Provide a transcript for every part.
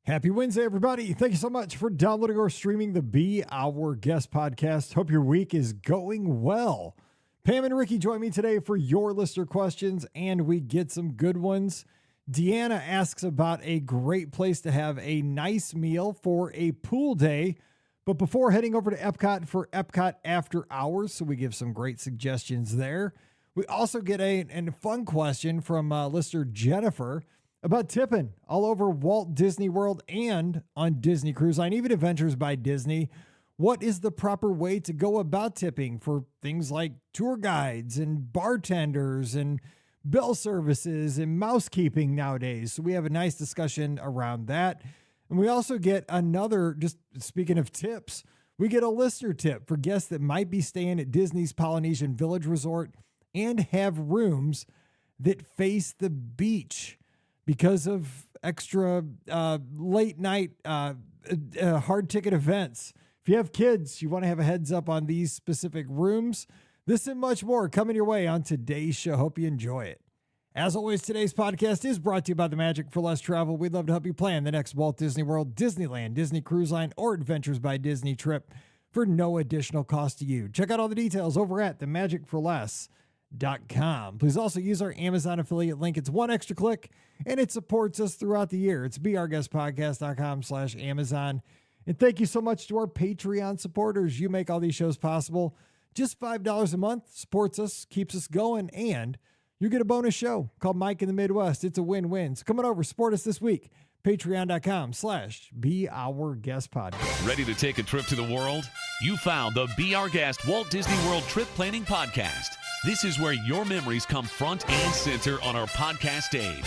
Happy Wednesday, everybody. Thank you so much for downloading or streaming the Be Our Guest podcast. Hope your week is going well. Pam and Ricky join me today for your listener questions, and we get some good ones. Deanna asks about a great place to have a nice meal for a pool day, but before heading over to Epcot for Epcot after hours, so we give some great suggestions there. We also get a fun question from listener Jennifer about tipping all over Walt Disney World and on Disney Cruise Line, even Adventures by Disney. What is the proper way to go about tipping for things like tour guides and bartenders and bell services and mousekeeping nowadays? So we have a nice discussion around that. And we also get another, just speaking of tips, we get a listener tip for guests that might be staying at Disney's Polynesian Village Resort and have rooms that face the beach because of extra late night hard ticket events. If you have kids, you want to have a heads up on these specific rooms. This and much more coming your way on today's show. Hope you enjoy it. As always, today's podcast is brought to you by the Magic for Less Travel. We'd love to help you plan the next Walt Disney World, Disneyland, Disney Cruise Line, or Adventures by Disney trip for no additional cost to you. Check out all the details over at themagicforless.com. Please also use our Amazon affiliate link. It's one extra click and it supports us throughout the year. It's beourguestpodcast.com/Amazon. And thank you so much to our Patreon supporters. You make all these shows possible. Just $5 a month supports us, keeps us going, and you get a bonus show called Mike in the Midwest. It's a win-win. So come on over, support us this week. Patreon.com/beourguestpodcast. Ready to take a trip to the world? You found the Be Our Guest Walt Disney World Trip Planning Podcast. This is where your memories come front and center on our podcast stage.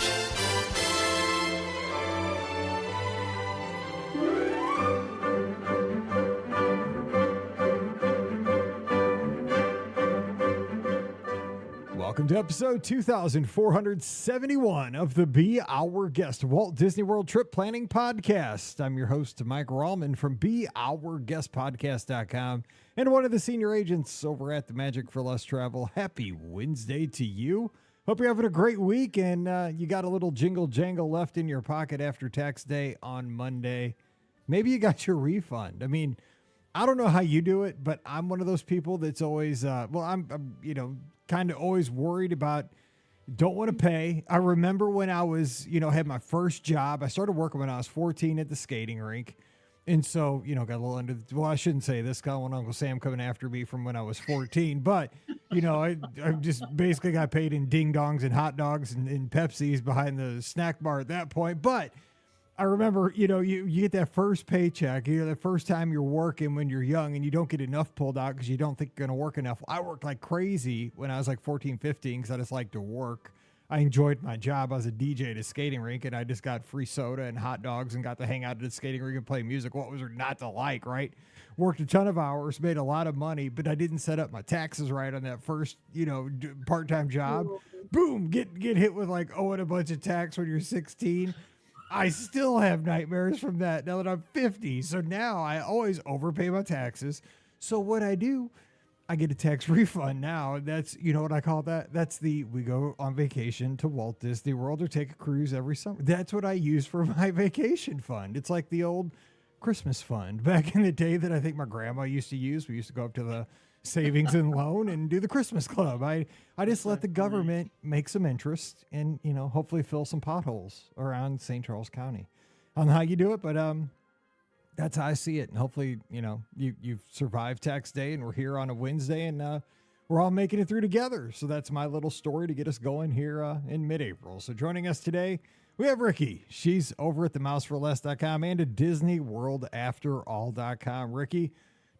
Welcome to episode 2471 of the Be Our Guest Walt Disney World Trip Planning Podcast. I'm your host, Mike Rallman from beourguestpodcast.com and one of the senior agents over at the Magic for Less Travel. Happy Wednesday to you. Hope you're having a great week and you got a little jingle jangle left in your pocket after tax day on Monday. Maybe you got your refund. I mean, I don't know how you do it, but I'm one of those people that's always, I'm kind of always worried about, don't want to pay. I remember when I was, had my first job. I started working when I was 14 at the skating rink. And so, got a little I shouldn't say this, got one Uncle Sam coming after me from when I was 14, but, I just basically got paid in ding dongs and hot dogs and Pepsis behind the snack bar at that point. But I remember, you get that first paycheck, the first time you're working when you're young and you don't get enough pulled out because you don't think you're going to work enough. I worked like crazy when I was like 14, 15 because I just like to work. I enjoyed my job. I was a DJ at a skating rink and I just got free soda and hot dogs and got to hang out at the skating rink and play music. What was there not to like, right? Worked a ton of hours, made a lot of money, but I didn't set up my taxes right on that first, part-time job. Boom, get hit with like owing a bunch of tax when you're 16. I still have nightmares from that now that I'm 50. So now I always overpay my taxes. So what I do, I get a tax refund now. That's, what I call that? That's we go on vacation to Walt Disney World or take a cruise every summer. That's what I use for my vacation fund. It's like the old Christmas fund back in the day that I think my grandma used to use. We used to go up to the savings and loan and do the Christmas club. I just let the government make some interest and, hopefully fill some potholes around St. Charles County. I don't know how you do it, but that's how I see it. And hopefully, you've survived tax day and we're here on a Wednesday and we're all making it through together. So that's my little story to get us going here in mid-April. So joining us today, we have Ricky. She's over at themouseforless.com and at DisneyWorldAfterAll.com. Ricky,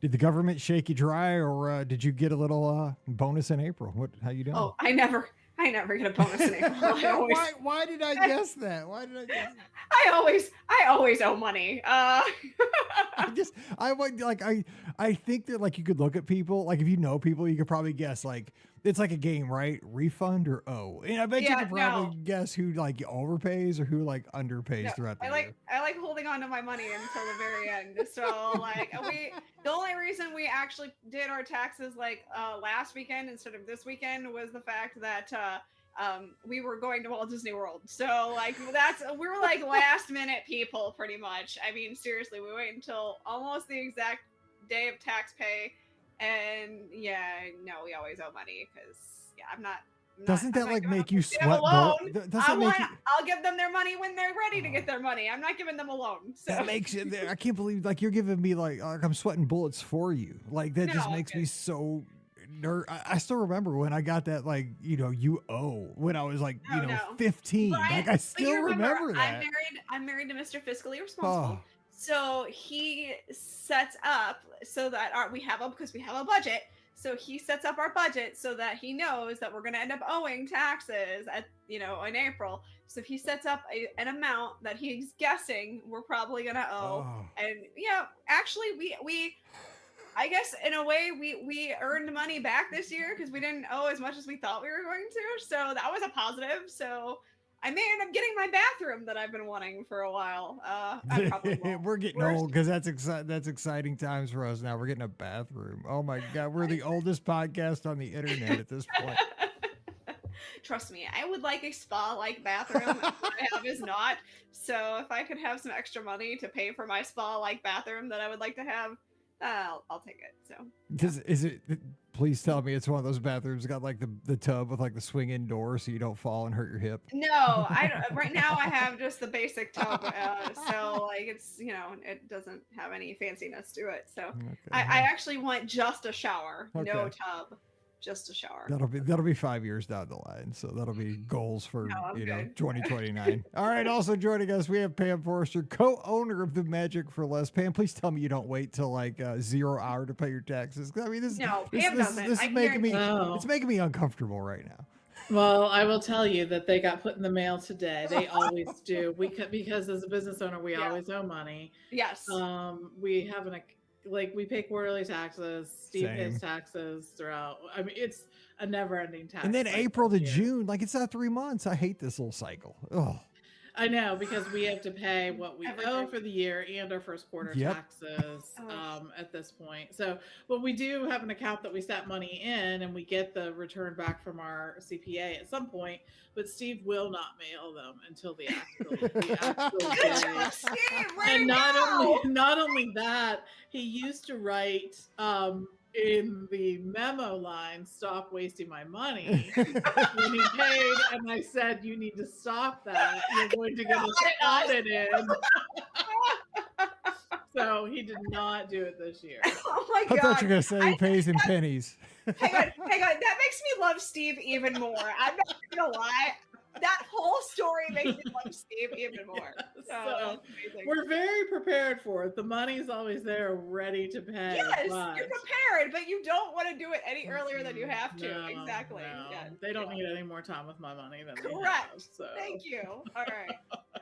did the government shake you dry, or did you get a little bonus in April? How you doing? Oh, I never get a bonus in April. Why did I guess that? Why did I guess that? I always owe money. I think that like you could look at people, like if you know people, you could probably guess like it's like a game, right? Refund or owe. And I bet you could probably guess who like overpays or who like underpays throughout the year. I like holding on to my money until the very end. So like the only reason we actually did our taxes like last weekend instead of this weekend was the fact that we were going to Walt Disney World. So like we were like last minute people pretty much. I mean, seriously, we wait until almost the exact day of tax pay. And yeah, no, we always owe money because Doesn't that like make you sweat? I'll give them their money when they're ready to get their money. I'm not giving them a loan. So. That makes it. I can't believe like you're giving me like I'm sweating bullets for you. Like that just makes me so. I still remember when I got that like you owe when I was like 15. Right? Like I still remember that. I'm married to Mr. Fiscally Responsible. Oh. So he sets up so that we have a budget. So he sets up our budget so that he knows that we're going to end up owing taxes at in April. So if he sets up an amount that he's guessing we're probably going to owe, and actually we I guess in a way we earned money back this year because we didn't owe as much as we thought we were going to. So that was a positive. So I may end up getting my bathroom that I've been wanting for a while. I probably won't. We're getting old because that's exciting times for us now. We're getting a bathroom. Oh my God, we're the oldest podcast on the internet at this point. Trust me, I would like a spa-like bathroom. What I have is not. So if I could have some extra money to pay for my spa-like bathroom that I would like to have, I'll take it. So is it? Please tell me it's one of those bathrooms got like the tub with like the swing-in door so you don't fall and hurt your hip. No, I don't. Right now I have just the basic tub, so like it's it doesn't have any fanciness to it. So okay. I actually want just a shower, no tub. Just a shower. That'll be 5 years down the line. So that'll be goals for 2029. All right. Also joining us, we have Pam Forrester, co-owner of the Magic for Less. Pam, please tell me you don't wait till like 0 hour to pay your taxes. I mean, this is making me it's making me uncomfortable right now. Well, I will tell you that they got put in the mail today. They always do. Because as a business owner, we always owe money. Yes. We have we pay quarterly taxes. Steve pays taxes throughout. I mean, it's a never-ending tax. And then April to June, like it's not 3 months. I hate this little cycle. Oh, I know, because we have to pay what we owe for the year and our first quarter taxes at this point. So, but we do have an account that we set money in, and we get the return back from our CPA at some point. But Steve will not mail them until the actual day. Steve, and not only that, he used to write in the memo line, "Stop wasting my money," when he paid, and I said, "You need to stop that. You're going to get us audited." So he did not do it this year. Oh my God! I thought you were going to say he pays in pennies. Hang on. That makes me love Steve even more. I'm not going to lie. That whole story makes me love Steve even more. So we're very prepared for it. The money's always there, ready to pay. Yes, you're prepared, but you don't want to do it any earlier than you have to. No, exactly. No. Yeah. They don't need any more time with my money than correct. They have, so. Thank you. All right.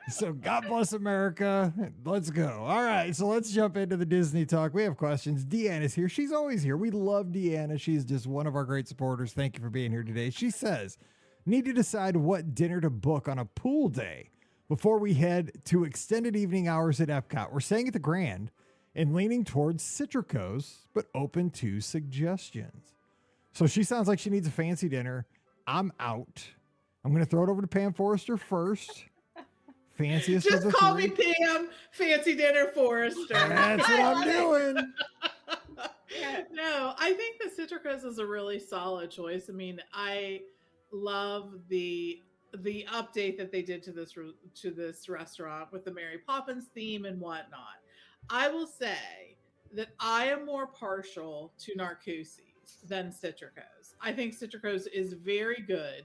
So God bless America. Let's go. All right. So let's jump into the Disney talk. We have questions. Deanna's here. She's always here. We love Deanna. She's just one of our great supporters. Thank you for being here today. She says, need to decide what dinner to book on a pool day before we head to extended evening hours at Epcot. We're staying at the Grand and leaning towards Citrico's, but open to suggestions. So she sounds like she needs a fancy dinner. I'm out. I'm going to throw it over to Pam Forrester first. Fanciest Just of the call three. me Pam, Fancy Dinner Forrester. That's what I'm doing. No, I think the Citrico's is a really solid choice. I mean, I love the update that they did to this restaurant with the Mary Poppins theme and whatnot. I will say that I am more partial to Narcoossee's than Citrico's. I think Citrico's is very good,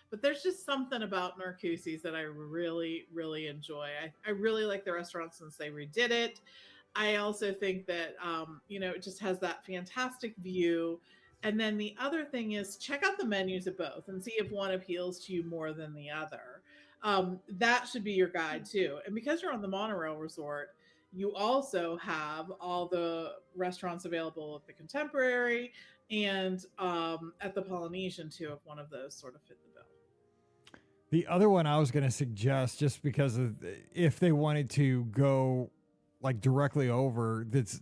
but there's just something about Narcoossee's that I really, really enjoy. I really like the restaurant since they redid it. I also think that it just has that fantastic view. And then the other thing is check out the menus of both and see if one appeals to you more than the other. That should be your guide too. And because you're on the monorail resort, you also have all the restaurants available at the Contemporary and at the Polynesian too, if one of those sort of fit the bill. The other one I was going to suggest, just because of if they wanted to go like directly over, it's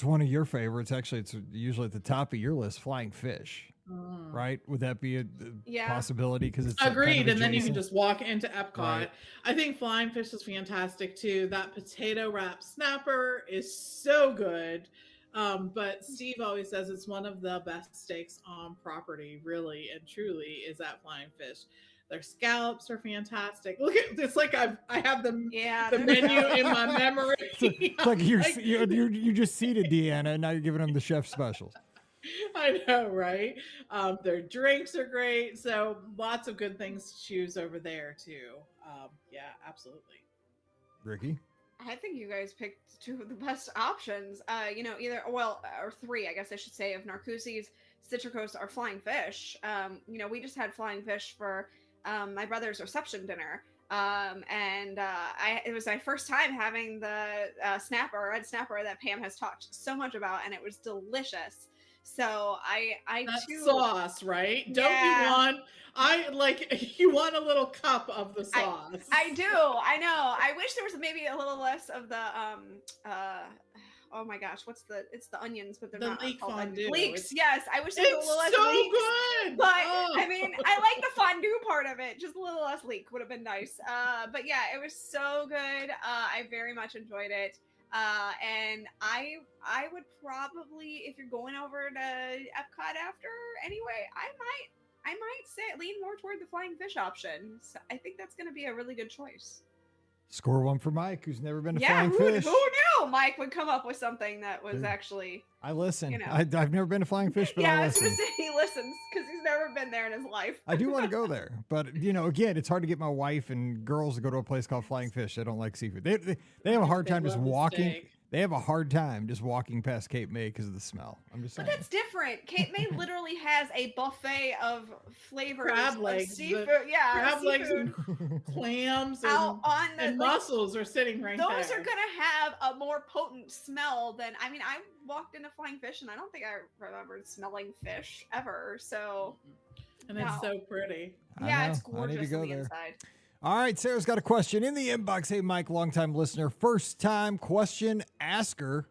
one of your favorites. Actually, it's usually at the top of your list, Flying Fish. right? Would that be a Yeah. possibility? Because it's Agreed. kind of And then you can adjacent? just walk into Epcot. Right. I think Flying Fish is fantastic too. That potato wrap snapper is so good. But Steve always says it's one of the best steaks on property, really and truly, is at Flying Fish. Their scallops are fantastic. Look at it's like I have the menu in my memory. It's like you just seated Deanna, and now you're giving them the chef specials. I know, right? Their drinks are great, so lots of good things to choose over there too. Yeah, absolutely. Ricky? I think you guys picked two of the best options. Either or three, I guess I should say, of Narcoossee's, Citricos, or Flying Fish. We just had Flying Fish for my brother's reception dinner. It was my first time having the red snapper that Pam has talked so much about, and it was delicious. So I that too sauce, right? Don't you want a little cup of the sauce? I do. I know. I wish there was maybe a little less of the oh my gosh, it's the onions, but they're the not leek called fondue. Leeks. Yes, I wish there was a little less so leeks. good. But I mean, I like the fondue part of it. Just a little less leek would have been nice. But yeah, it was so good. I very much enjoyed it. And I would probably, if you're going over to Epcot after anyway, I might say lean more toward the Flying Fish option. So I think that's going to be a really good choice. Score one for Mike, who's never been to Yeah, Flying Fish. Who knew Mike would come up with something that was actually... I listen. I've never been to Flying Fish, but yeah, I listen. I was going to say he listens because he's never been there in his life. I do want to go there. But, again, it's hard to get my wife and girls to go to a place called Flying Fish. They don't like seafood. They have a hard time just walking. They have a hard time just walking past Cape May because of the smell. I'm just saying. But that's different. Cape May literally has a buffet of flavors crab legs, of seafood. Crab legs and clams and mussels are sitting right there. Those are going to have a more potent smell than, I walked into Flying Fish and I don't think I remembered smelling fish ever. So. And it's so pretty. Yeah, it's gorgeous I need to go on the there. inside. All right, Sarah's got a question in the inbox. Hey, Mike, longtime listener, first-time question asker.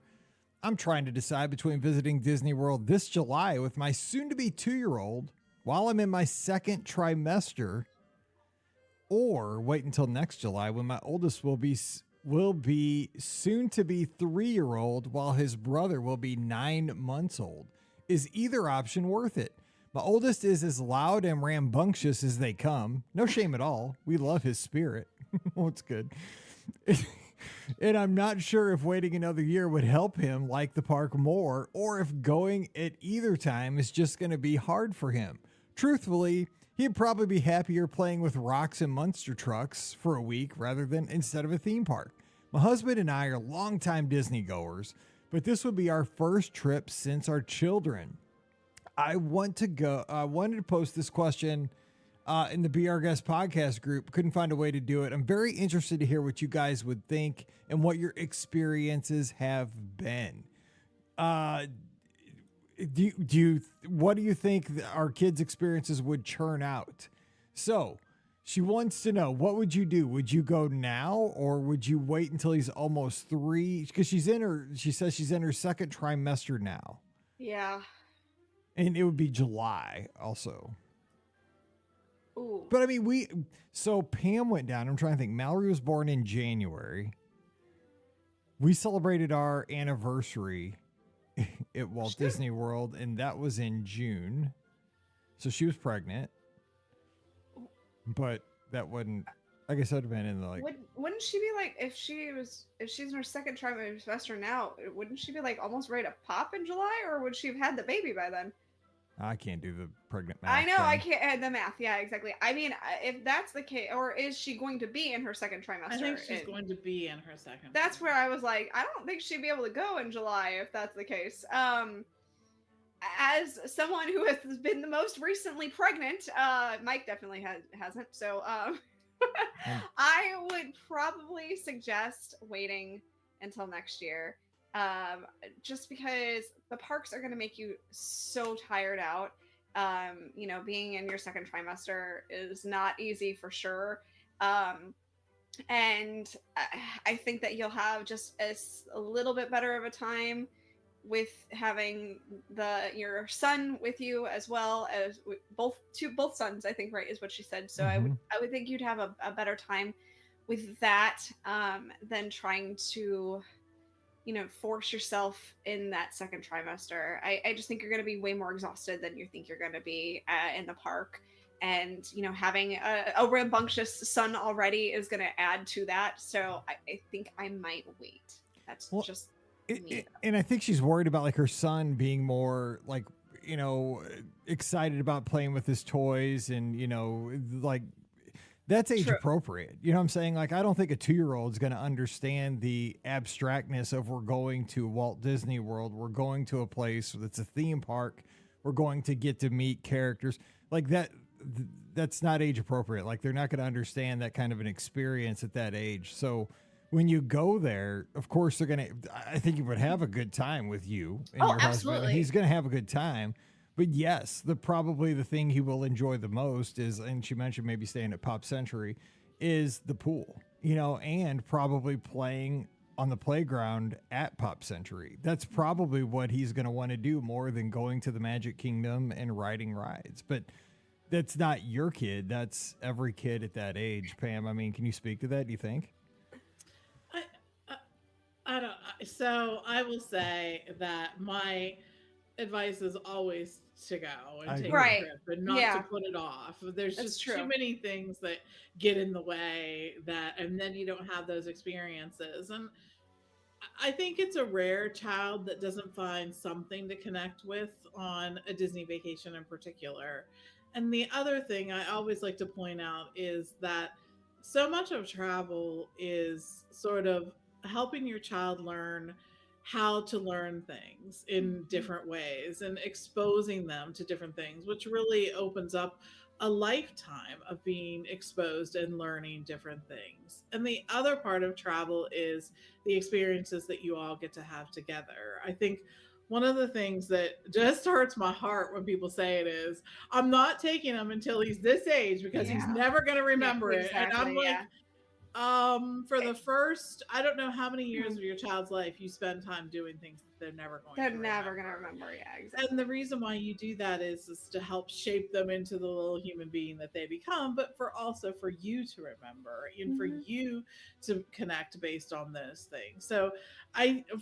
I'm trying to decide between visiting Disney World this July with my soon-to-be 2-year-old while I'm in my second trimester, or wait until next July when my oldest will be soon-to-be 3-year-old while his brother will be 9 months old. Is either option worth it? My oldest is as loud and rambunctious as they come. No shame at all. We love his spirit. Oh, it's good. And I'm not sure if waiting another year would help him like the park more, or if going at either time is just going to be hard for him. Truthfully, he'd probably be happier playing with rocks and monster trucks for a week rather than instead of a theme park. My husband and I are longtime Disney goers, but this would be our first trip since our children. I wanted to post this question in the Be Our Guest podcast group. Couldn't find a way to do it. I'm very interested to hear what you guys would think and what your experiences have been. What do you think our kids' experiences would churn out? So she wants to know, what would you do? Would you go now, or would you wait until he's almost 3? Because she says she's in her second trimester now. Yeah. And it would be July also. Ooh. But so Pam went down. I'm trying to think. Mallory was born in January. We celebrated our anniversary at Walt Disney World, and that was in June. So she was pregnant. But that wouldn't, I guess that would have been in the Wouldn't she be like, if she's in her second trimester now, wouldn't she be like almost ready to pop in July, or would she have had the baby by then? I can't do the pregnant math. I know, I can't add the math. Yeah, exactly. If that's the case, or is she going to be in her second trimester? I think she's going to be in her second. That's where I was like, I don't think she'd be able to go in July if that's the case. As someone who has been the most recently pregnant, Mike definitely hasn't. So I would probably suggest waiting until next year. Just because the parks are going to make you so tired out. Being in your second trimester is not easy for sure. And I think that you'll have just a little bit better of a time with having your son with you as well as both sons, I think, right, is what she said. So I would think you'd have a better time with that than trying to, force yourself in that second trimester. I just think you're going to be way more exhausted than you think you're going to be in the park. And, having a rambunctious son already is going to add to that. So I think I might wait. That's just me. And I think she's worried about like her son being more like, excited about playing with his toys and, like that's age appropriate. You know what I'm saying? Like, I don't think a 2-year-old is going to understand the abstractness of we're going to Walt Disney World. We're going to a place that's a theme park. We're going to get to meet characters like that. That's not age appropriate. Like they're not going to understand that kind of an experience at that age. So when you go there, of course I think he would have a good time with you and your husband. And he's going to have a good time. But yes, probably the thing he will enjoy the most is, and she mentioned maybe staying at Pop Century, is the pool, and probably playing on the playground at Pop Century. That's probably what he's going to want to do more than going to the Magic Kingdom and riding rides. But that's not your kid. That's every kid at that age. Pam, I mean, can you speak to that, do you think? I don't. So I will say that my advice is always to go and take a trip and not to put it off. There's just too many things that get in the way and then you don't have those experiences. And I think it's a rare child that doesn't find something to connect with on a Disney vacation in particular. And the other thing I always like to point out is that so much of travel is sort of helping your child learn how to learn things in different ways and exposing them to different things, which really opens up a lifetime of being exposed and learning different things. And the other part of travel is the experiences that you all get to have together. I think one of the things that just hurts my heart when people say it is, I'm not taking him until he's this age because he's never going to remember it. And I'm like, for the first, I don't know how many years of your child's life you spend time doing things that they're never going to remember. Yeah, exactly. And the reason why you do that is to help shape them into the little human being that they become, but also for you to remember and for you to connect based on those things. So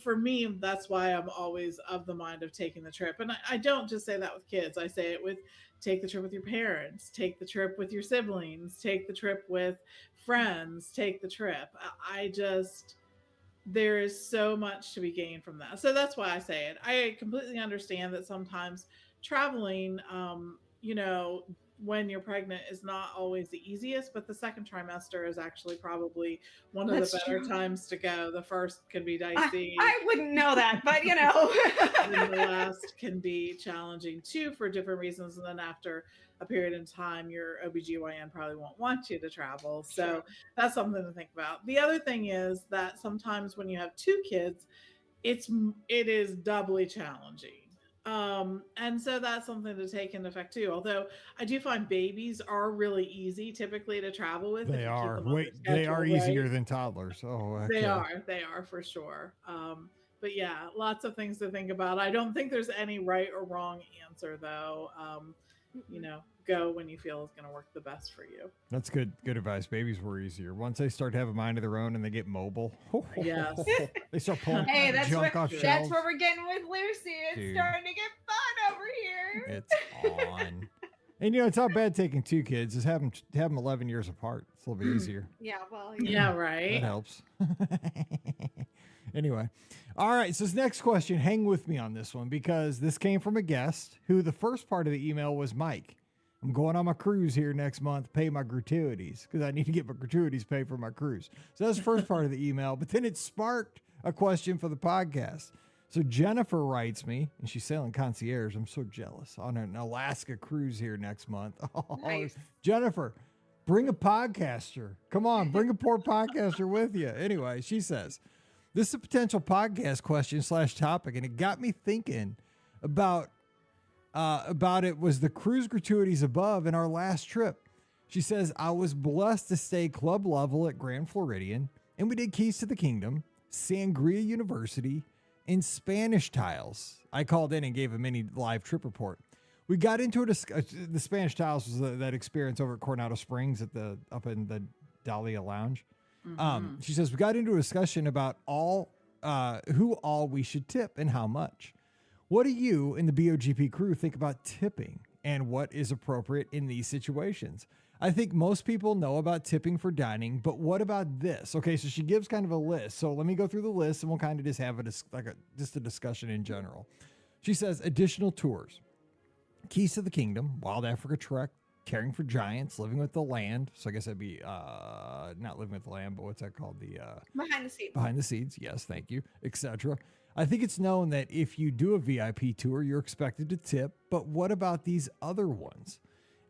for me, that's why I'm always of the mind of taking the trip. And I don't just say that with kids. I say it with take the trip with your parents, take the trip with your siblings, take the trip with friends, take the trip. There is so much to be gained from that. So that's why I say it. I completely understand that sometimes traveling, when you're pregnant is not always the easiest, but the second trimester is actually probably one of the better times to go. The first can be dicey. I wouldn't know that, but And the last can be challenging too for different reasons. And then after a period in time, your OBGYN probably won't want you to travel. So that's something to think about. The other thing is that sometimes when you have 2 kids, it is doubly challenging. And so that's something to take into effect too. Although I do find babies are really easy typically to travel with. They are. They are easier than toddlers. Oh, okay. They are for sure. But yeah, lots of things to think about. I don't think there's any right or wrong answer though. Go when you feel is going to work the best for you. That's good advice. Babies were easier. Once they start to have a mind of their own and they get mobile, yes. They start pulling junk off shelves. That's where we're getting with Lucy. It's starting to get fun over here. It's on. And it's not bad taking 2 kids. Just have them 11 years apart. It's a little bit easier. Yeah, well. Yeah, right. That helps. Anyway. All right. So this next question, hang with me on this one because this came from a guest who the first part of the email was Mike. I'm going on my cruise here next month, pay my gratuities because I need to get my gratuities paid for my cruise. So that's the first part of the email, but then it sparked a question for the podcast. So Jennifer writes me, and she's sailing concierge. I'm so jealous on an Alaska cruise here next month. Oh, nice. Jennifer, bring a podcaster. Come on, bring a poor podcaster with you. Anyway, she says, this is a potential podcast question / topic, and it got me thinking about it was the cruise gratuities above in our last trip. She says, I was blessed to stay club level at Grand Floridian, and we did Keys to the Kingdom, Sangria University, in Spanish tiles. I called in and gave a mini live trip report. We got into the Spanish tiles was that experience over at Coronado Springs up in the Dahlia Lounge. She says we got into a discussion about who all we should tip and how much. What do you and the BOGP crew think about tipping and what is appropriate in these situations? I think most people know about tipping for dining, but what about this? Okay, so she gives kind of a list. So let me go through the list and we'll kind of just have just a discussion in general. She says additional tours, Keys to the Kingdom, Wild Africa Trek, Caring for Giants, Living with the Land. So I guess that'd be not Living with the Land, but what's that called? The Behind the Scenes. Behind the Scenes, yes, thank you, etc. I think it's known that if you do a VIP tour, you're expected to tip, but what about these other ones?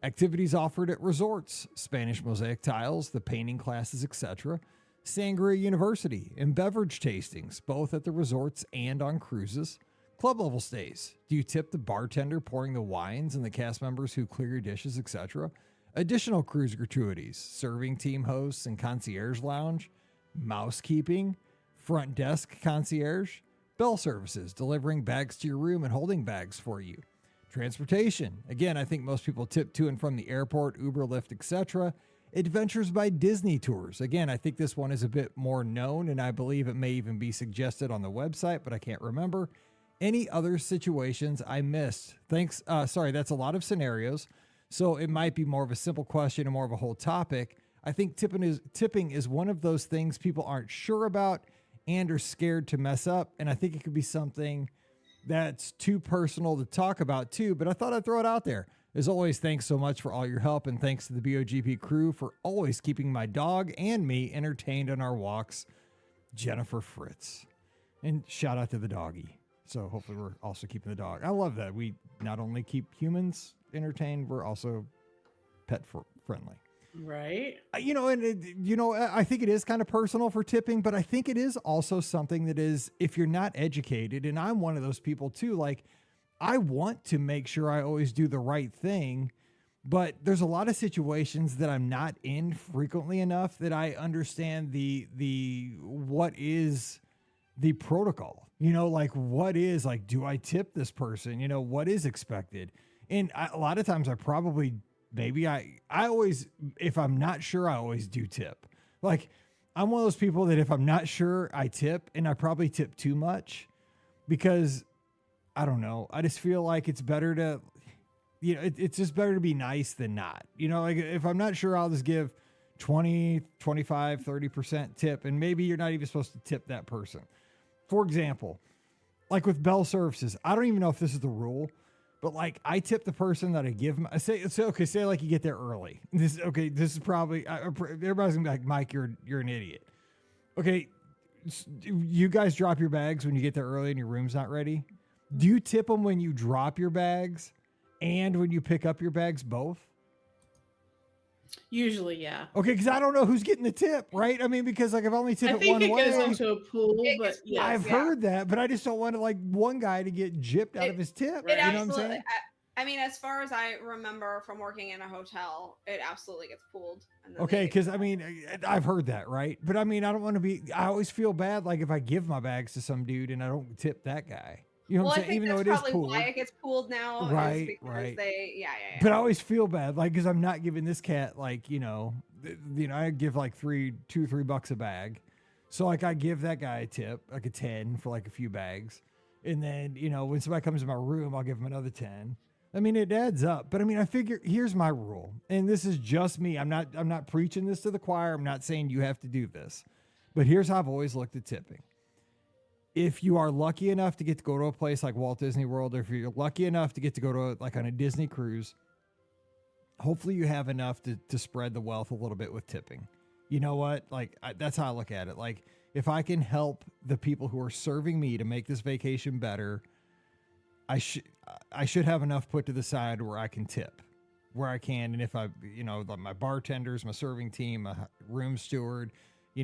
Activities offered at resorts, Spanish mosaic tiles, the painting classes, etc. Sangria University and beverage tastings, both at the resorts and on cruises. Club level stays. Do you tip the bartender pouring the wines and the cast members who clear your dishes, etc.? Additional cruise gratuities, serving team hosts and concierge lounge, mousekeeping, front desk concierge, bell services, delivering bags to your room and holding bags for you. Transportation. Again, I think most people tip to and from the airport, Uber, Lyft, etc. Adventures by Disney tours. Again, I think this one is a bit more known, and I believe it may even be suggested on the website, but I can't remember. Any other situations I missed? Thanks. Sorry, that's a lot of scenarios, so it might be more of a simple question and more of a whole topic. I think tipping is one of those things people aren't sure about and are scared to mess up, and I think it could be something that's too personal to talk about too, but I thought I'd throw it out there. As always, thanks so much for all your help, and thanks to the BOGP crew for always keeping my dog and me entertained on our walks. Jennifer Fritz. And shout out to the doggy. So hopefully we're also keeping the dog. I love that. We not only keep humans entertained, we're also pet friendly. Right. I think it is kind of personal for tipping, but I think it is also something that is, if you're not educated, and I'm one of those people too, like I want to make sure I always do the right thing, but there's a lot of situations that I'm not in frequently enough that I understand what is the protocol, what is like, do I tip this person? What is expected? And a lot of times I probably I always, if I'm not sure, I always do tip. Like, I'm one of those people that if I'm not sure, I tip, and I probably tip too much because, I don't know, I just feel like it's better to, it's just better to be nice than not. Like if I'm not sure, I'll just give 20, 25, 30% tip, and maybe you're not even supposed to tip that person. For example, like with bell services, I don't even know if this is the rule, but like I tip the person that I give them. Say like you get there early. This is probably everybody's gonna be like, Mike, you're an idiot. Okay, you guys drop your bags when you get there early and your room's not ready. Do you tip them when you drop your bags and when you pick up your bags both? Usually, yeah. Okay, because I don't know who's getting the tip, right? I mean, because like I've only tipped it one way. I think it goes into a pool, but yes, I've heard that, but I just don't want like one guy to get gypped out of his tip. Right? You know what I'm saying? I mean, as far as I remember from working in a hotel, it absolutely gets pooled. Okay, because I mean, I've heard that, right? But I mean, I don't want to be. I always feel bad, like if I give my bags to some dude and I don't tip that guy. You know what I'm saying? Even though it is pooled. Why it gets pooled now, right? Yeah. But I always feel bad, like because I'm not giving this cat like I give like $2-3 a bag, so like I give that guy a tip, like a 10 for like a few bags, and then when somebody comes to my room, I'll give them another 10. I mean, it adds up. But I mean, I figure here's my rule, and this is just me. I'm not preaching this to the choir. I'm not saying you have to do this, but here's how I've always looked at tipping. If you are lucky enough to get to go to a place like Walt Disney World, or if you're lucky enough to get to go to like on a Disney cruise, hopefully you have enough to spread the wealth a little bit with tipping. You know what? Like that's how I look at it. Like if I can help the people who are serving me to make this vacation better, I should have enough put to the side where I can tip, where I can. And if I, like my bartenders, my serving team, my room steward,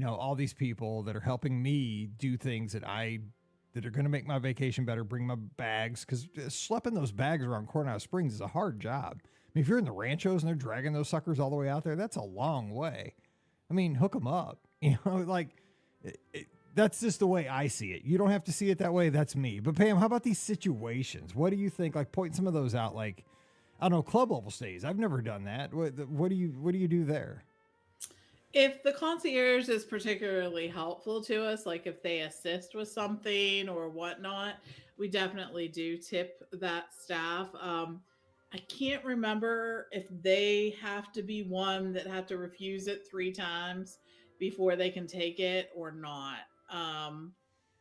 all these people that are helping me do things that are going to make my vacation better, bring my bags, because schlepping those bags around Coronado Springs is a hard job. I mean, if you're in the ranchos and they're dragging those suckers all the way out there, that's a long way. I mean, hook them up, That's just the way I see it. You don't have to see it that way. That's me. But Pam, how about these situations? What do you think? Like, point some of those out. Like, I don't know, club level stays. I've never done that. What do you do there? If the concierge is particularly helpful to us, like if they assist with something or whatnot, we definitely do tip that staff. I can't remember if they have to be one that have to refuse it 3 times before they can take it or not.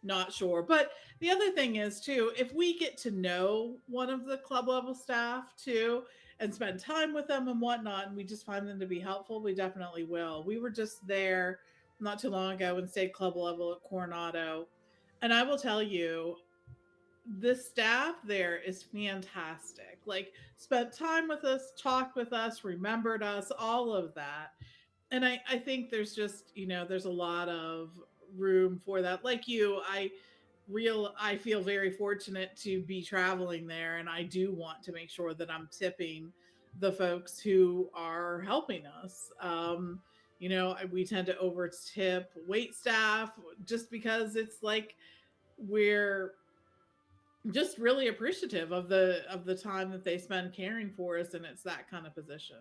Not sure. But the other thing is too, if we get to know one of the club level staff too and spend time with them and whatnot, and we just find them to be helpful, we definitely will. We were just there not too long ago and stayed club level at Coronado. And I will tell you, the staff there is fantastic. Like, spent time with us, talked with us, remembered us, all of that. And I think there's just, there's a lot of room for that. Like you, I feel very fortunate to be traveling there, and I do want to make sure that I'm tipping the folks who are helping us. We tend to over tip wait staff just because it's like we're just really appreciative of the time that they spend caring for us, and it's that kind of position.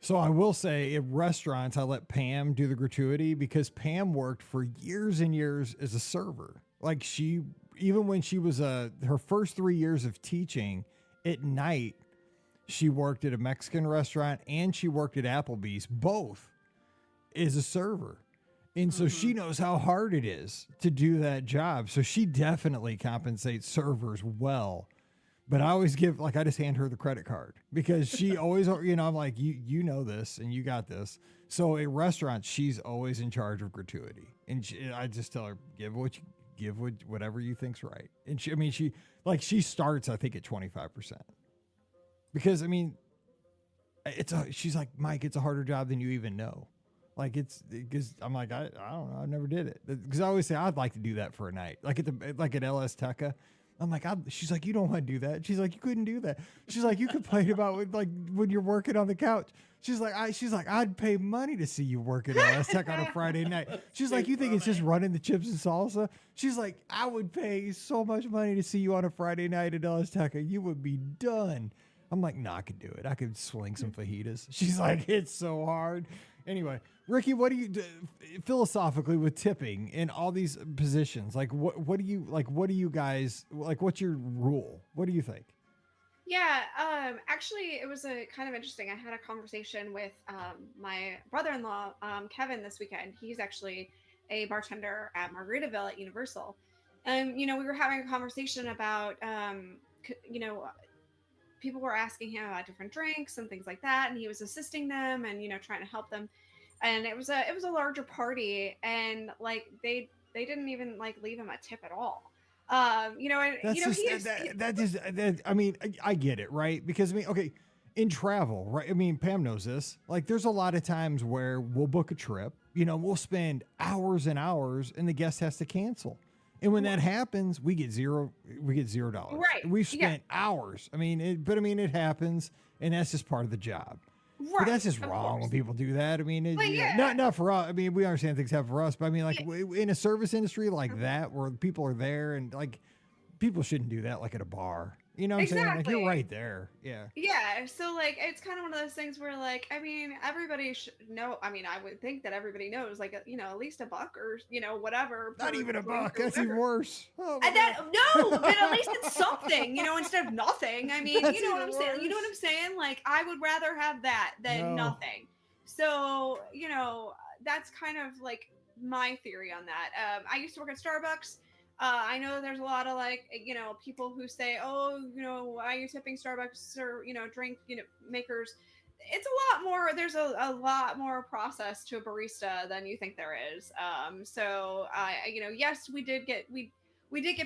So I will say, in restaurants, I let Pam do the gratuity because Pam worked for years and years as a server. Like, even when she was her first 3 years of teaching at night, she worked at a Mexican restaurant and she worked at Applebee's, both as a server. And so she knows how hard it is to do that job. So she definitely compensates servers well. But I always I just hand her the credit card because she always, I'm like, you know this and you got this. So at restaurants, she's always in charge of gratuity. And I just tell her, give whatever you think's right. And she starts, I think, at 25%. Because, she's like, Mike, it's a harder job than you even know. Like, because I'm like, I don't know, I never did it. Because I always say I'd like to do that for a night. Like at LS Teca. I'm like, she's like, you don't want to do that. She's like, you couldn't do that. She's like, you complain about when you're working on the couch. She's like, I'd pay money to see you work at LS Tech on a Friday night. She's like, you think it's just running the chips and salsa? She's like, I would pay so much money to see you on a Friday night at LS Tech. You would be done. I'm like, I could do it. I could swing some fajitas. She's like, it's so hard. Anyway, Ricky, what do you do philosophically with tipping in all these positions? Like, what do you guys, like, what's your rule? What do you think? Yeah, actually, it was a kind of interesting. I had a conversation with my brother-in-law, Kevin, this weekend. He's actually a bartender at Margaritaville at Universal. And, we were having a conversation about, people were asking him about different drinks and things like that, and he was assisting them and trying to help them. And it was a larger party, and like they didn't even like leave him a tip at all. I get it, right? Because okay, in travel, right? Pam knows this. Like, there's a lot of times where we'll book a trip, we'll spend hours and hours, and the guest has to cancel. And when that happens, we get $0. Right. We've spent hours. It happens, and that's just part of the job. Right. But that's just wrong when people do that. Not for us. We understand things happen for us, but in a service industry like that, where people are there and like people shouldn't do that, like at a bar. You know what I'm saying? Like, you're right there. Yeah. Yeah. So like, it's kind of one of those things where like, everybody should know. I would think that everybody knows, like, at least $1 or, whatever. Not even $1. That's even worse. Oh, but at least it's something, instead of nothing. You know what I'm saying? You know what I'm saying? Like, I would rather have that than nothing. So, that's kind of like my theory on that. I used to work at Starbucks. I know there's a lot of people who say, oh, why are you tipping Starbucks or, drink, makers? It's a lot more, there's a lot more process to a barista than you think there is. So yes, we did get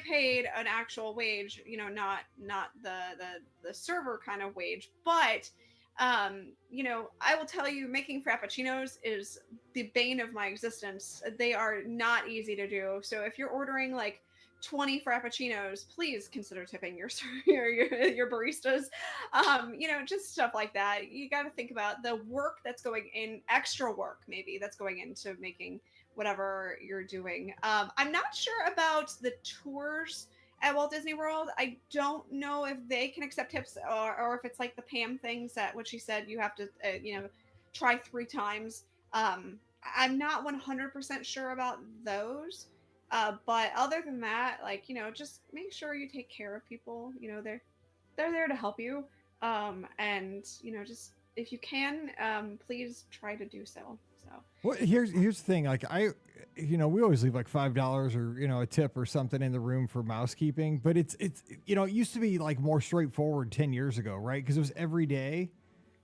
paid an actual wage, not the server kind of wage, but I will tell you, making frappuccinos is the bane of my existence. They are not easy to do. So if you're ordering like 20 frappuccinos, please consider tipping your baristas. Just stuff like that. You got to think about the work that's going in, extra work maybe that's going into making whatever you're doing. I'm not sure about the tours at Walt Disney World. I don't know if they can accept tips, or if it's like the Pam things that what she said you have to try 3 times. I'm not 100% sure about those. But other than that, like, just make sure you take care of people. They're there to help you. And just if you can, please try to do so. So Well, here's the thing. Like we always leave like $5 or a tip or something in the room for mousekeeping. But it's it used to be like more straightforward 10 years ago, right? Because it was every day.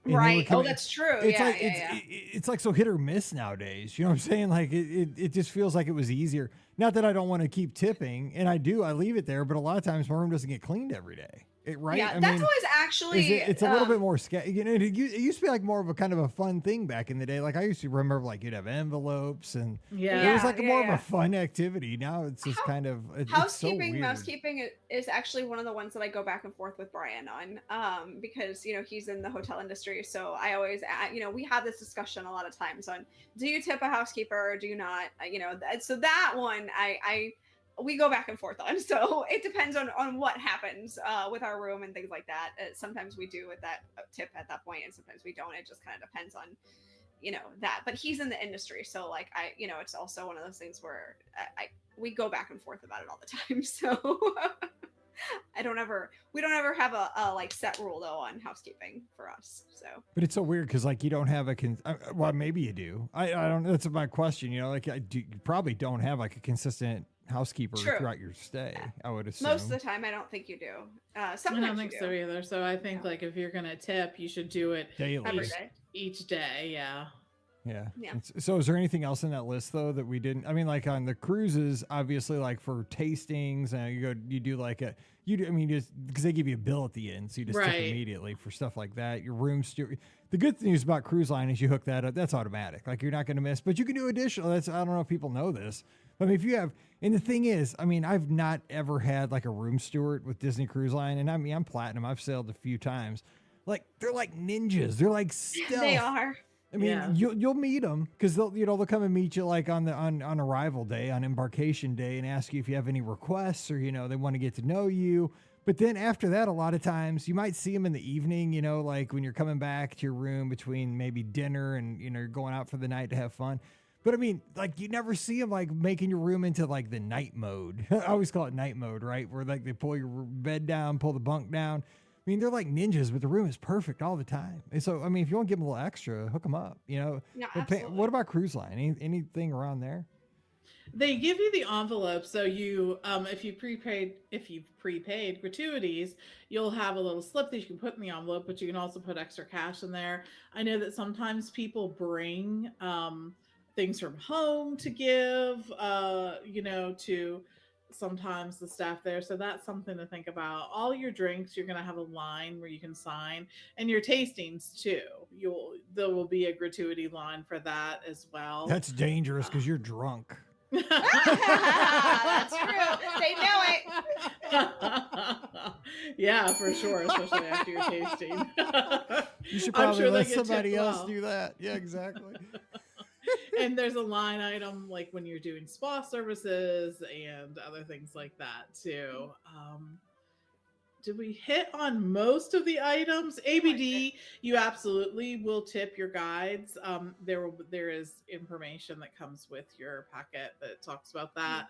And they would right. come Oh, in- that's true. It's Yeah, like yeah. it's like so hit or miss nowadays. You know what I'm saying? Like it just feels like it was easier. Not that I don't want to keep tipping, and I do. I leave it there, but a lot of times my room doesn't get cleaned every day. Right? Yeah, that's always actually. It's a little bit more it used to be like more of a kind of a fun thing back in the day. Like I used to remember, like you'd have envelopes, and it was like more of a fun activity. Now it's just kind of housekeeping. So Mousekeeping is actually one of the ones that I go back and forth with Brian on, because he's in the hotel industry. So I always, we have this discussion a lot of times on, do you tip a housekeeper or do you not? So that one we go back and forth on. So it depends on what happens with our room and things like that. Sometimes we do with that tip at that point, and sometimes we don't. It just kind of depends on that. But he's in the industry, so like it's also one of those things where we go back and forth about it all the time. So we don't ever have a like set rule though on housekeeping for us. So But it's so weird because like you don't have well, maybe you do. I don't. That's my question. Like you probably don't have like a consistent housekeeper throughout your stay. I would assume most of the time I don't think you do. Sometimes I don't think so either. So I think like if you're gonna tip, you should do it daily, every day. Each day. Yeah. So is there anything else in that list though that we didn't? I mean, like on the cruises, obviously, like for tastings, you do like just because they give you a bill at the end, so you just tip immediately for stuff like that. Your room steward. The good news about cruise line is you hook that up. That's automatic. Like you're not going to miss, but you can do additional. I don't know if people know this. I mean, if you have, and the thing is, I mean, I've not ever had like a room steward with Disney Cruise Line, and I mean, I'm platinum. I've sailed a few times. Like they're like ninjas. They're like stealth. They are. I mean, you'll meet them because they'll come and meet you like on arrival day, on embarkation day, and ask you if you have any requests or they want to get to know you. But then after that, a lot of times you might see them in the evening. Like when you're coming back to your room between maybe dinner and you're going out for the night to have fun. But I mean, like you never see them like making your room into like the night mode. I always call it night mode, right? Where like they pull your bed down, pull the bunk down. I mean, they're like ninjas, but the room is perfect all the time. And so, I mean, if you want to give them a little extra, hook them up, Yeah, absolutely. What about cruise line? Anything around there? They give you the envelope, so you, if you've prepaid gratuities, you'll have a little slip that you can put in the envelope, but you can also put extra cash in there. I know that sometimes people bring things from home to give, to sometimes the staff there. So that's something to think about. All your drinks, you're going to have a line where you can sign, and your tastings too. There will be a gratuity line for that as well. That's dangerous because you're drunk. That's true. They know it. Yeah, for sure, especially after your tasting. You should probably let somebody else do that. Yeah, exactly. And there's a line item like when you're doing spa services and other things like that too. Did we hit on most of the items? ABD, you absolutely will tip your guides. There is information that comes with your packet that talks about that.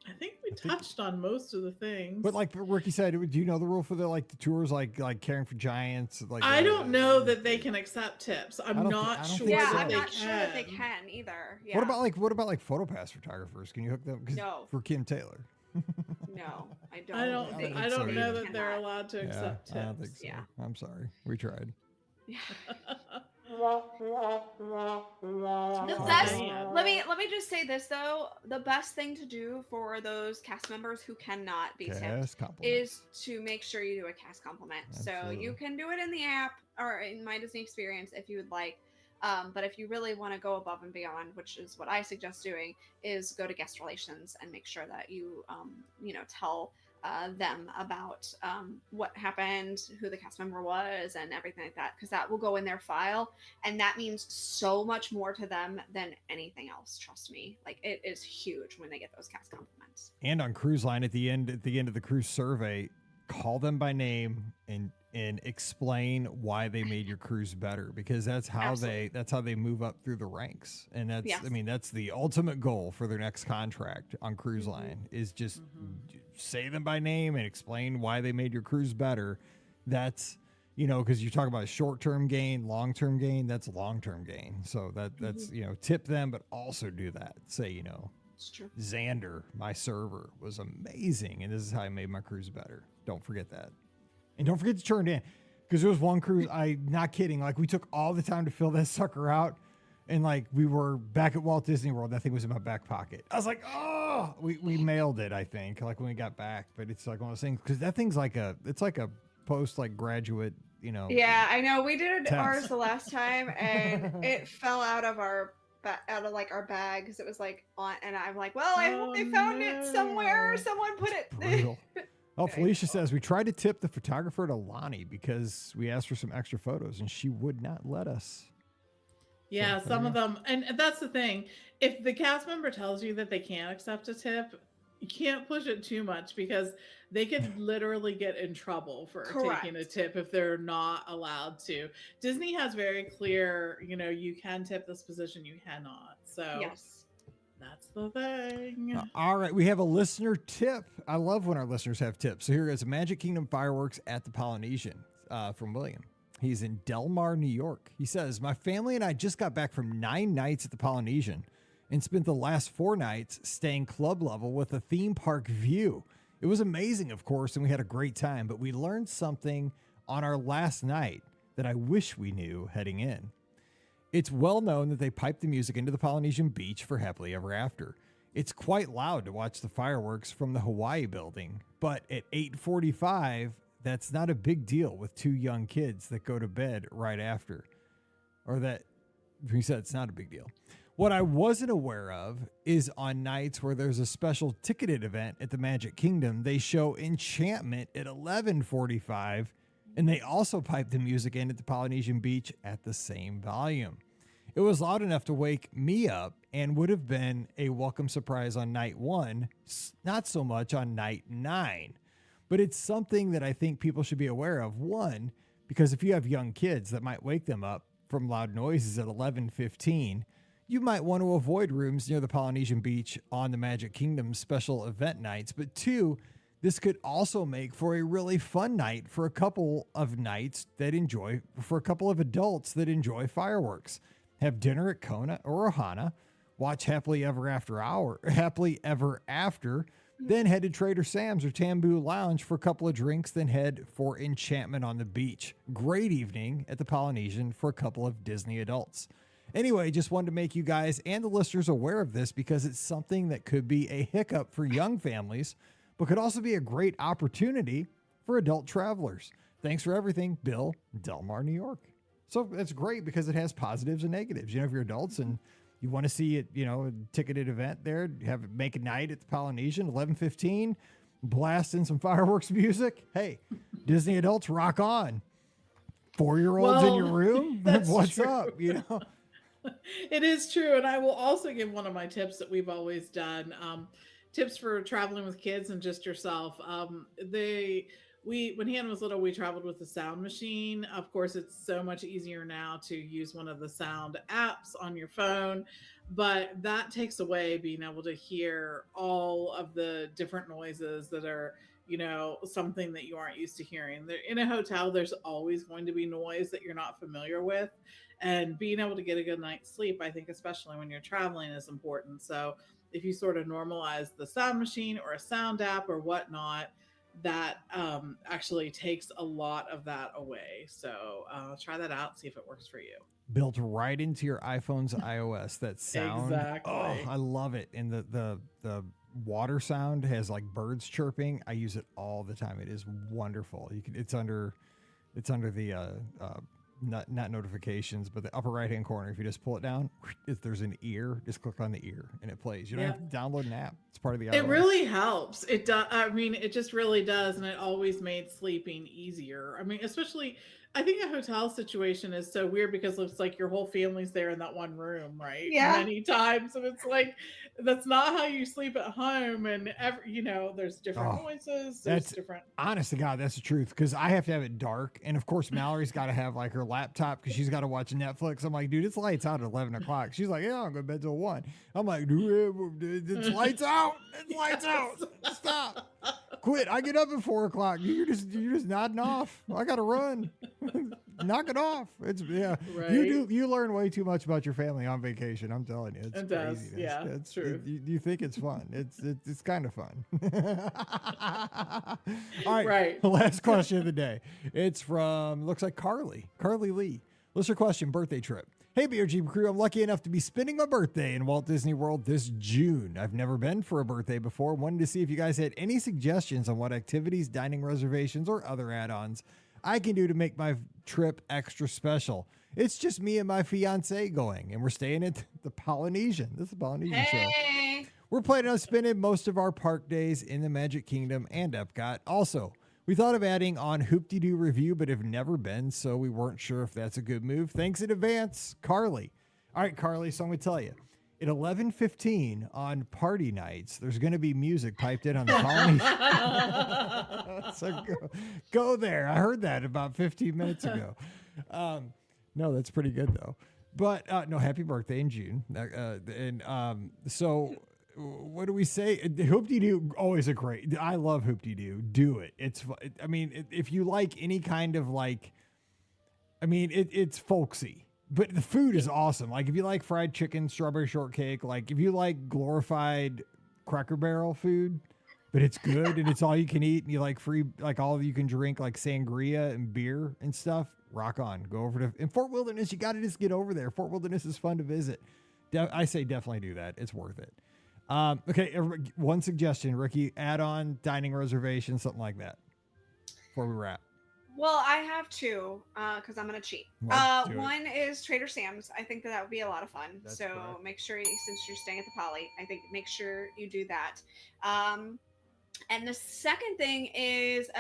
I think we touched on most of the things. But like Ricky said, do you know the rule for the tours, like caring for giants? Like I don't know that they can accept tips. I'm not sure that they can either. Yeah. What about like PhotoPass photographers? Can you hook them? No. For Kim Taylor. No, I don't. I don't know that they're allowed to accept tips. I don't think so. Yeah. I'm sorry. We tried. The best. Let me just say this though. The best thing to do for those cast members who cannot be tipped is to make sure you do a cast compliment. Absolutely. So you can do it in the app or in My Disney Experience if you would like. But if you really want to go above and beyond, which is what I suggest doing, is go to guest relations and make sure that you, tell them about what happened, who the cast member was, and everything like that, because that will go in their file, and that means so much more to them than anything else. Trust me, like it is huge when they get those cast compliments. And on cruise line, at the end of the cruise survey, call them by name and explain why they made your cruise better, because that's how they move up through the ranks. And that's, Yes. I mean, that's the ultimate goal for their next contract on cruise line is just say them by name and explain why they made your cruise better. That's, you know, because you're talking about short-term gain, long-term gain, that's long-term gain. So that's, you know, tip them, but also do that. Say, you know, It's true. Xander, my server, was amazing, and this is how I made my cruise better. Don't forget that. And don't forget to turn it in, because there was one cruise, not kidding, like we took all the time to fill that sucker out, and like we were back at Walt Disney World, that thing was in my back pocket. I was like, oh, we mailed it, I think, like when we got back. But it's like one of those things, because that thing's like it's like a post like graduate, you know. Yeah, I know. We did Test. ours the last time, and it fell out of our like our bag, because it was like on, and I'm like, well, I hope they found it somewhere. Someone put it. Brutal. Oh, Felicia says we tried to tip the photographer to Lonnie because we asked for some extra photos and she would not let us. Yeah, some of them, and that's the thing. If the cast member tells you that they can't accept a tip, you can't push it too much, because they could literally get in trouble for taking a tip if they're not allowed to. Disney has very clear, you know, you can tip this position, you cannot. So Yes. That's the thing. All right, we have a listener tip. I love when our listeners have tips. So here is Magic Kingdom fireworks at the Polynesian from William. He's in Del Mar, New York. He says, my family and I just got back from 9 nights at the Polynesian and spent the last 4 nights staying club level with a theme park view. It was amazing, of course, and we had a great time, but we learned something on our last night that I wish we knew heading in. It's well known that they pipe the music into the Polynesian beach for Happily Ever After. It's quite loud to watch the fireworks from the Hawaii building, but at 8:45, that's not a big deal with 2 young kids that go to bed right after. Or that, he said it's not a big deal. What I wasn't aware of is on nights where there's a special ticketed event at the Magic Kingdom, they show Enchantment at 11:45, and they also pipe the music in at the Polynesian Beach at the same volume. It was loud enough to wake me up and would have been a welcome surprise on night 1, not so much on night 9. But it's something that I think people should be aware of. 1, because if you have young kids that might wake them up from loud noises at 11:15, you might want to avoid rooms near the Polynesian Beach on the Magic Kingdom special event nights. But 2, this could also make for a really fun night for a couple of adults that enjoy fireworks. Have dinner at Kona or Ohana, watch Happily Ever After, then head to Trader Sam's or Tambu Lounge for a couple of drinks, then head for Enchantment on the beach. Great evening at the Polynesian for a couple of Disney adults. Anyway, just wanted to make you guys and the listeners aware of this, because it's something that could be a hiccup for young families, but could also be a great opportunity for adult travelers. Thanks for everything, Bill, Del Mar, New York. So that's great because it has positives and negatives. You know, if you're adults and you want to see it, you know, a ticketed event there, make a night at the Polynesian, 11:15, blast in some fireworks music. Hey, Disney adults, rock on. 4-year-olds in your room? What's true. up? You know? It is true. And I will also give one of my tips that we've always done. Tips for traveling with kids and just yourself. When Hannah was little, we traveled with the sound machine. Of course, it's so much easier now to use one of the sound apps on your phone, but that takes away being able to hear all of the different noises that are, you know, something that you aren't used to hearing. In a hotel, there's always going to be noise that you're not familiar with, and being able to get a good night's sleep, I think, especially when you're traveling, is important. So if you sort of normalize the sound machine or a sound app or whatnot, that actually takes a lot of that away. So try that out, see if it works for you. Built right into your iPhone's iOS, that sound. Exactly. Oh, I love it. And the water sound has like birds chirping. I use it all the time. It is wonderful. It's under the not notifications, but the upper right hand corner. If you just pull it down, if there's an ear, just click on the ear and it plays. You don't have to download an app. It's part of the iOS. It really helps. It does. I mean, it just really does, and it always made sleeping easier. I mean, especially, I think a hotel situation is so weird because it's like your whole family's there in that one room, right? Yeah. Many times, and it's like that's not how you sleep at home. And there's different noises. There's different. Honest to God, that's the truth. Because I have to have it dark, and of course Mallory's got to have like her laptop because she's got to watch Netflix. I'm like, dude, it's lights out at 11 o'clock. She's like, yeah, I'll go to bed till 1. I'm like, dude, it's lights out. It's lights out. Stop. Quit. I get up at 4 o'clock. You're just nodding off. I gotta run. Knock it off. It's Right. You learn way too much about your family on vacation. I'm telling you. It's It does. crazy. Yeah, it's true. You think it's fun. It's kind of fun. All right. Right. Last question of the day. It's from, looks like Carly Lee. Listener question, birthday trip. Hey, BRG crew, I'm lucky enough to be spending my birthday in Walt Disney World this June. I've never been for a birthday before. Wanted to see if you guys had any suggestions on what activities, dining reservations, or other add-ons I can do to make my trip extra special. It's just me and my fiance going, and we're staying at the Polynesian. This is the Polynesian show. We're planning on spending most of our park days in the Magic Kingdom and Epcot. Also, we thought of adding on Hoop-de-Doo review, but have never been, so we weren't sure if that's a good move. Thanks in advance, Carly. All right, Carly, so I'm going to tell you. At 11:15 on party nights, there's going to be music piped in on the Polynesian. So go there. I heard that about 15 minutes ago. No, that's pretty good, though. But no, happy birthday in June. So what do we say? Hoop-de-Doo, always a great. I love Hoop-de-Doo. Do it. I mean, if you like any kind of like, I mean, it's folksy. But the food is awesome. Like if you like fried chicken, strawberry shortcake, like if you like glorified Cracker Barrel food, but it's good and it's all you can eat and you like free, like all you can drink, like sangria and beer and stuff, rock on. Go over to, in Fort Wilderness, you got to just get over there. Fort Wilderness is fun to visit. I say definitely do that. It's worth it. Okay, one suggestion, Ricky, add on dining reservation, something like that before we wrap. Well, I have two because I'm going to cheat. One is Trader Sam's. I think that would be a lot of fun. That's so correct. make sure, since you're staying at the Poly, I think make sure you do that. And the second thing is,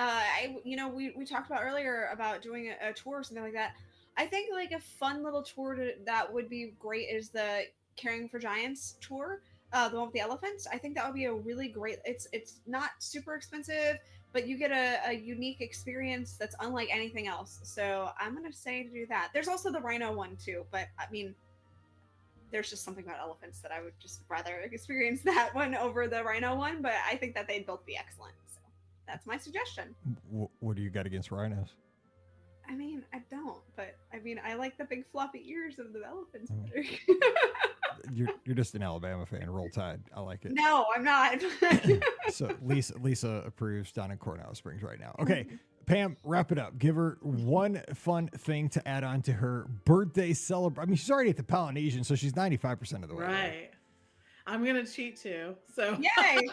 we talked about earlier about doing a tour or something like that. I think like a fun little tour that would be great is the Caring for Giants tour, the one with the elephants. I think that would be a really great. It's not super expensive, but you get a unique experience that's unlike anything else. So I'm going to say to do that. There's also the rhino one too, but I mean, there's just something about elephants that I would just rather experience that one over the rhino one, but I think that they'd both be excellent. So that's my suggestion. What do you got against rhinos? I mean, I don't, but I mean, I like the big floppy ears of the elephants better. You're just an Alabama fan. Roll Tide. I like it. No, I'm not. So Lisa approves down in Coronado Springs right now. Okay, Pam, wrap it up. Give her one fun thing to add on to her birthday celebration. I mean, she's already at the Polynesian, so she's 95% of the way. Right. I'm going to cheat too. So Yay!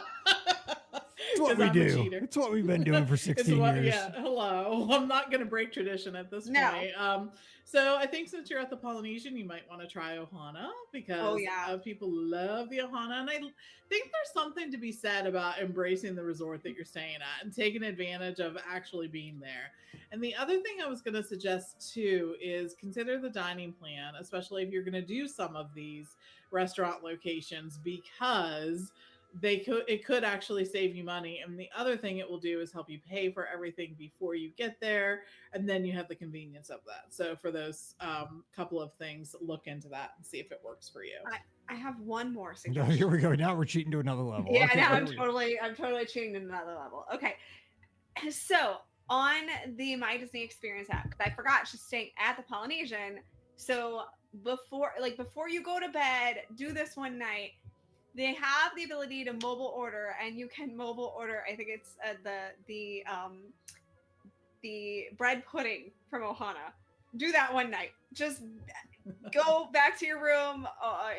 It's what we do. It's what we've been doing for 16 years. Yeah, hello. I'm not going to break tradition at this point. So I think since you're at the Polynesian, you might want to try Ohana because people love the Ohana. And I think there's something to be said about embracing the resort that you're staying at and taking advantage of actually being there. And the other thing I was going to suggest too is consider the dining plan, especially if you're going to do some of these restaurant locations, because it could actually save you money. And the other thing it will do is help you pay for everything before you get there, and then you have the convenience of that. So for those couple of things, look into that and see if it works for you. I have one more No, suggestion. here we go. Now we're cheating to another level. Yeah, Okay, now I'm totally cheating to another level. Okay, so on the My Disney Experience app, because I forgot she's staying at the Polynesian. So before you go to bed, do this one night. They have the ability to mobile order, and you can mobile order. I think it's the bread pudding from Ohana. Do that one night. Just go back to your room,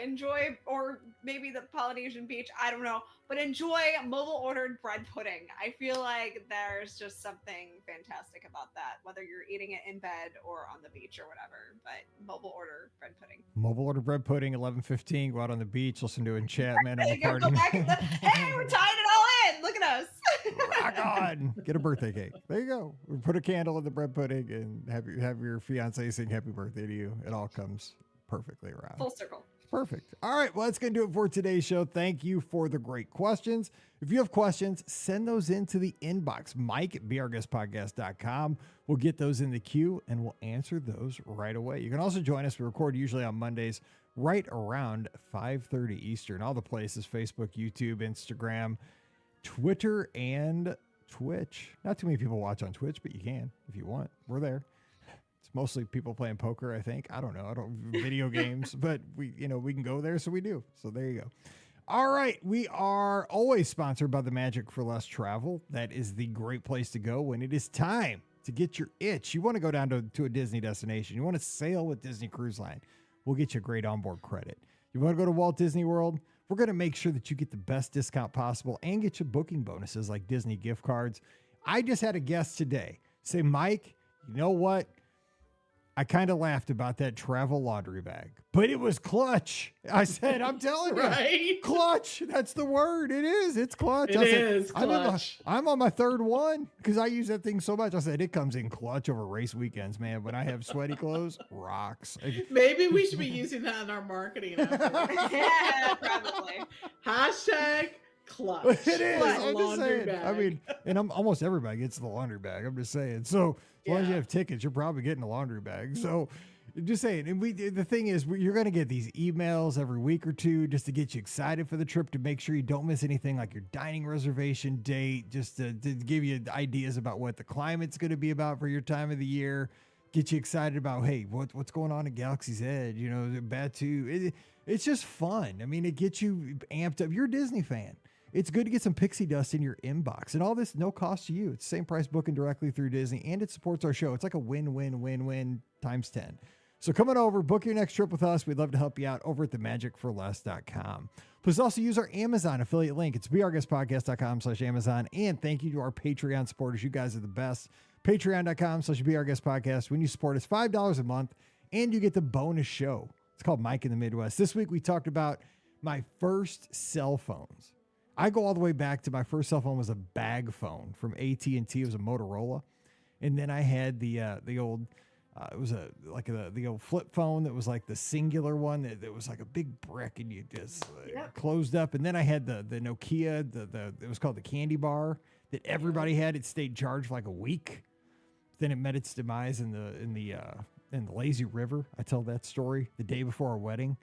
enjoy, or maybe the Polynesian beach, I don't know, but enjoy mobile ordered bread pudding. I feel like there's just something fantastic about that, whether you're eating it in bed or on the beach or whatever, but mobile order bread pudding. Mobile order bread pudding, 11:15. Go out on the beach, listen to Enchantment on the Go party. back hey, we're tying it all in. Look at us. Rock on. Get a birthday cake. There you go. Put a candle in the bread pudding and have your fiance sing happy birthday to you. It all comes perfectly around. Full circle. Perfect. All right. Well, that's going to do it for today's show. Thank you for the great questions. If you have questions, send those into the inbox. Mike at beourguestpodcast.com. We'll get those in the queue and we'll answer those right away. You can also join us. We record usually on Mondays right around 5:30 Eastern. All the places: Facebook, YouTube, Instagram, Twitter, and Twitch. Not too many people watch on Twitch, but you can if you want. We're there. It's mostly people playing poker, I think. I don't know. I don't video games, but we can go there, so we do. So there you go. All right, we are always sponsored by the Magic for Less Travel. That is the great place to go when it is time to get your itch. You want to go down to a Disney destination. You want to sail with Disney Cruise Line. We'll get you great onboard credit. You want to go to Walt Disney World? We're going to make sure that you get the best discount possible and get you booking bonuses like Disney gift cards. I just had a guest today say, Mike, you know what? I kind of laughed about that travel laundry bag, but it was clutch. I said, I'm telling you, Right? Clutch. That's the word. It is. It's clutch. It is clutch. I'm on my third one because I use that thing so much. I said, it comes in clutch over race weekends, man. When I have sweaty clothes, rocks. Maybe we should be using that in our marketing. Yeah, probably. Hashtag clutch. It is. Clutch. I'm just Laundry saying. bag. I mean, and almost everybody gets the laundry bag. I'm just saying. So as long as you Yeah. have tickets, you're probably getting a laundry bag. So just saying. And the thing is, you're going to get these emails every week or two just to get you excited for the trip, to make sure you don't miss anything like your dining reservation date, just to give you ideas about what the climate's going to be about for your time of the year. Get you excited about, hey, what's going on at Galaxy's Edge? You know, Batu. It's just fun. I mean, it gets you amped up. You're a Disney fan. It's good to get some pixie dust in your inbox, and all this no cost to you. It's the same price booking directly through Disney, and it supports our show. It's like a win-win-win-win times 10. So come on over, book your next trip with us. We'd love to help you out over at themagicforless.com. Please also use our Amazon affiliate link. It's beourguestpodcast.com/Amazon. And thank you to our Patreon supporters. You guys are the best. Patreon.com/beourguestpodcast. When you support us, $5 a month, and you get the bonus show. It's called Mike in the Midwest. This week we talked about my first cell phones. I go all the way back to my first cell phone was a bag phone from AT&T. It was a Motorola. And then I had the old, it was the old flip phone that was like the singular one that was like a big brick and you just closed up. And then I had the Nokia, it was called the candy bar that everybody had. It stayed charged for like a week. Then it met its demise in the lazy river. I tell that story the day before our wedding.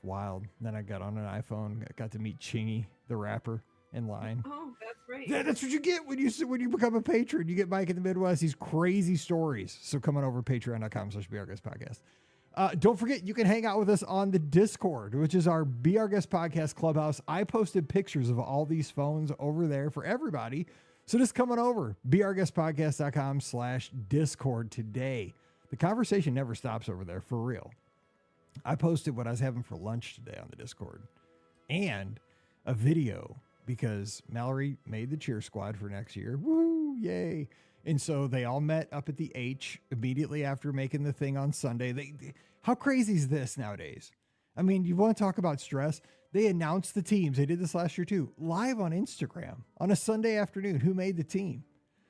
Wild. Then I got on an iPhone. I got to meet Chingy, the rapper, in line. Oh, that's right. That's what you get when you become a patron. You get Mike in the Midwest. These crazy stories. So come on over to patreon.com/beourguestpodcast. Don't forget, you can hang out with us on the Discord, which is our Be Our Guest Podcast Clubhouse. I posted pictures of all these phones over there for everybody. So just come on over. beourguestpodcast.com/Discord today. The conversation never stops over there, for real. I posted what I was having for lunch today on the Discord and a video because Mallory made the cheer squad for next year. Woo, yay. And so they all met up at the H immediately after making the thing on Sunday. How crazy is this nowadays? I mean, you want to talk about stress? They announced the teams. They did this last year too, live on Instagram on a Sunday afternoon, who made the team.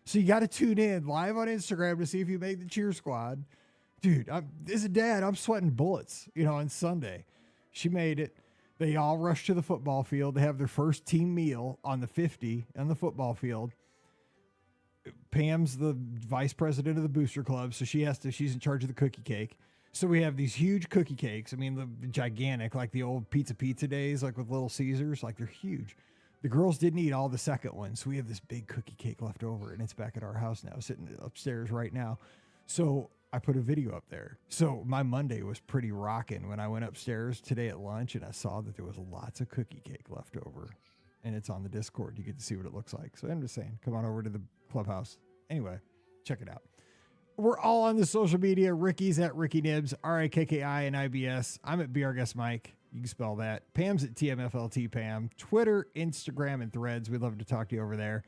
So you got to tune in live on Instagram to see if you made the cheer squad. Dude, as a dad, I'm sweating bullets, on Sunday. She made it. They all rushed to the football field to have their first team meal on the 50 on the football field. Pam's the vice president of the booster club, so she's in charge of the cookie cake. So we have these huge cookie cakes. I mean, the gigantic, like the old pizza days, like with Little Caesars, like they're huge. The girls didn't eat all the second one, so we have this big cookie cake left over, and it's back at our house now, sitting upstairs right now. So I put a video up there. So my Monday was pretty rocking when I went upstairs today at lunch and I saw that there was lots of cookie cake left over, and it's on the Discord. You get to see what it looks like. So I'm just saying, come on over to the clubhouse. Anyway, check it out. We're all on the social media. Ricky's at Ricky Nibs, RIKKI and IBS. I'm at Be Our Guest Mike. You can spell that. Pam's at TMFLT Pam. Twitter, Instagram, and Threads. We'd love to talk to you over there.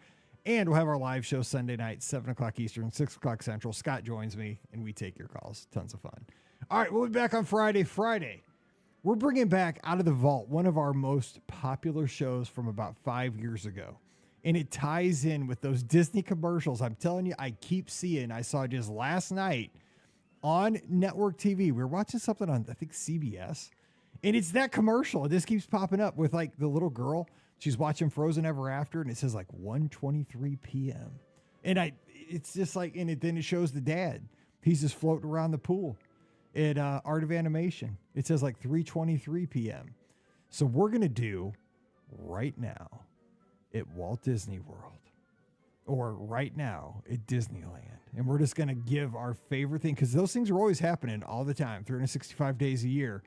And we'll have our live show Sunday night, 7 o'clock Eastern, 6 o'clock Central. Scott joins me, and we take your calls. Tons of fun. All right, we'll be back on Friday. Friday, we're bringing back Out of the Vault, one of our most popular shows from about 5 years ago. And it ties in with those Disney commercials. I'm telling you, I keep seeing. I saw just last night on network TV. We were watching something on, I think, CBS. And it's that commercial. It just keeps popping up with like the little girl. She's watching Frozen Ever After. And it says like 1:23 p.m. And it's just like, and then it shows the dad. He's just floating around the pool at Art of Animation. It says like 3:23 p.m. So we're going to do right now at Walt Disney World, or right now at Disneyland. And we're just going to give our favorite thing, because those things are always happening all the time, 365 days a year,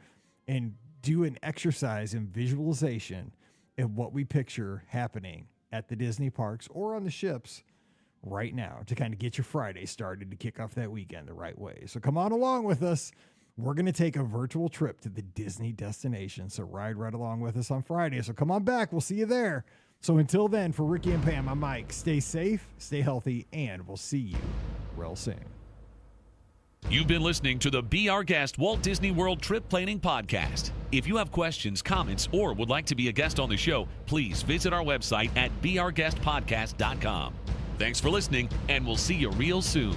and do an exercise in visualization of what we picture happening at the Disney parks or on the ships right now to kind of get your Friday started to kick off that weekend the right way. So come on along with us. We're going to take a virtual trip to the Disney destination. So ride right along with us on Friday. So come on back. We'll see you there. So until then, for Ricky and Pam, I'm Mike. Stay safe, stay healthy, and we'll see you real soon. You've been listening to the Be Our Guest Walt Disney World Trip Planning Podcast. If you have questions, comments, or would like to be a guest on the show, please visit our website at beourguestpodcast.com. Thanks for listening, and we'll see you real soon.